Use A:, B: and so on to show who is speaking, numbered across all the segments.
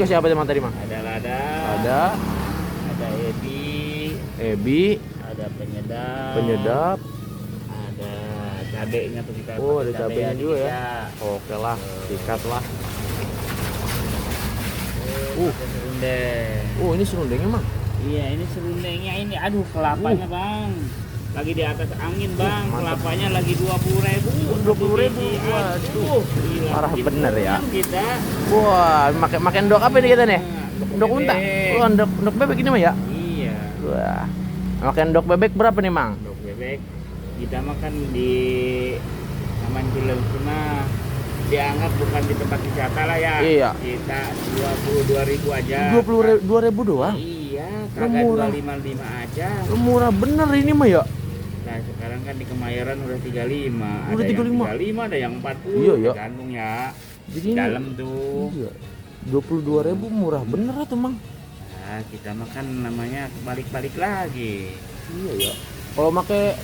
A: Siapa teman tadi, Mang?
B: Ada lada. Ada
A: ebi.
B: Ada penyedap.
A: Penyedap.
B: Ada cabenya tuh kita.
A: Oh, ada cabenya juga ya.
B: bisa.
A: Oke lah, sikat lah.
B: Serundeng.
A: Oh, ini serundengnya, Mang.
B: Iya, ini serundengnya ini. Aduh, kelapanya, Bang. Lagi di atas angin, Bang. Kelapanya lagi 20.000.
A: 20.000.
B: Waduh, gila.
A: Parah bener ya.
B: Kita.
A: Wah, makan endok apa ini kita nih? Endok unta. Oh, endok bebek ini mah ya?
B: Iya.
A: Wah. Makan endok bebek berapa nih, Mang?
B: Endok bebek kita makan di Taman Cilencuna, dianggap bukan di tempat wisata lah ya.
A: Iya.
B: Kita 22.000 aja.
A: 22.000 doang.
B: Iya, kagak
A: murah.
B: 255 aja.
A: Murah bener ini mah ya.
B: Nah, sekarang kan di Kemayoran udah 35.
A: Udah 35.
B: Ada yang 35, ada yang 40.
A: Iya, iya.
B: Tergantung ya.
A: Jadi
B: Di
A: ini
B: dalam tuh.
A: iya. 22.000 murah bener tuh, Mang.
B: Nah, kita makan namanya balik-balik lagi.
A: Iya ya. Kalau pakai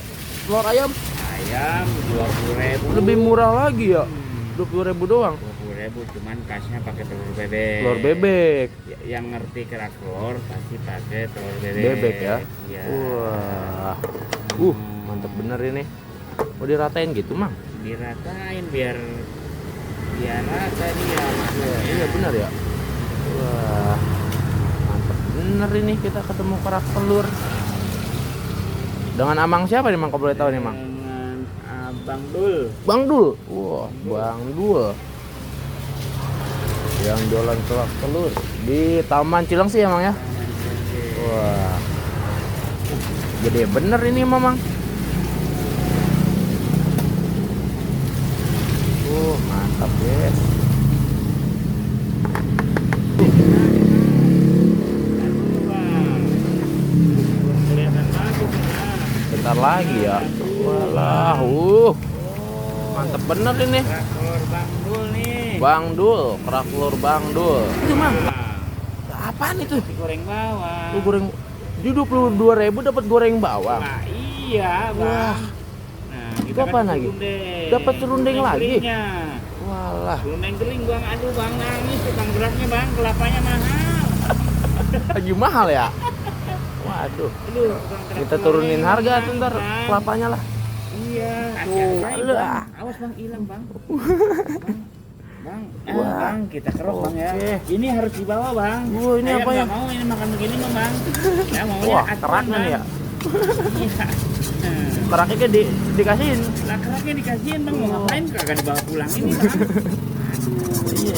A: telur ayam
B: Ayam 20.000.
A: lebih murah lagi ya. 20.000 doang.
B: 20.000 cuman kasnya pakai telur bebek.
A: Telur bebek.
B: Yang ngerti kerak telur pasti pakai telur bebek.
A: Bebek ya.
B: Iya.
A: Wah. Mantep bener ini. Mau diratain gitu, Mang?
B: Diratain biar rata dia.
A: Iya bener ya. Wah. Mantep bener ini kita ketemu kerak telur. Dengan Amang siapa nih, Mang? Kalau boleh tahu nih, Mang?
B: Dengan Abang Dul.
A: Bang Dul. Wah, Bang Dul. Yang jualan kerak telur di Taman Cilengsi ya, Mang ya? Wah. Gede bener ini, Mamang. Mantap, guys.
B: Kelihatan bagus ya.
A: Bentar lagi ya. Walah, mantap bener ini.
B: Kerak telur Bang Dul nih.
A: Bang Dul, kerak telur Bang Dul. Itu, Mang.
B: Nah,
A: Apaan itu?
B: goreng bawang.
A: Lu goreng di 22.000 dapat goreng bawang.
B: Nah, iya, Bang.
A: Wah.
B: Nah,
A: Itu apaan lagi? Dapat serundeng lagi?
B: Gelingnya.
A: Walah,
B: Serundeng geling, Bang. Aduh, Bang, nangis tukang berasnya, Bang. Kelapanya mahal.
A: lagi mahal ya. Waduh.
B: Aduh, tukang kerak
A: Kita
B: telur
A: turunin
B: ini,
A: harga
B: Bang,
A: tuh ntar
B: Bang.
A: kelapanya lah.
B: Iya,
A: Tuh,
B: hati-hati,
A: alah.
B: Bang. Awas, Bang, hilang, Bang. Bang,
A: Wah.
B: Bang, kita kerok, Bang ya.
A: Oke.
B: Ini harus dibawa, Bang.
A: Wah, ini
B: Saya
A: apa ya?
B: nggak mau ini makan begini, Bang. Ya, maunya
A: Wah,
B: aturan,
A: keraknya
B: Bang.
A: nih ya.
B: Iya.
A: Keraknya kan dikasihin.
B: Lah keraknya dikasihin, Bang. Mau ngapain? Kagak dibawa pulang ini, Bang. Aduh.
A: Iya.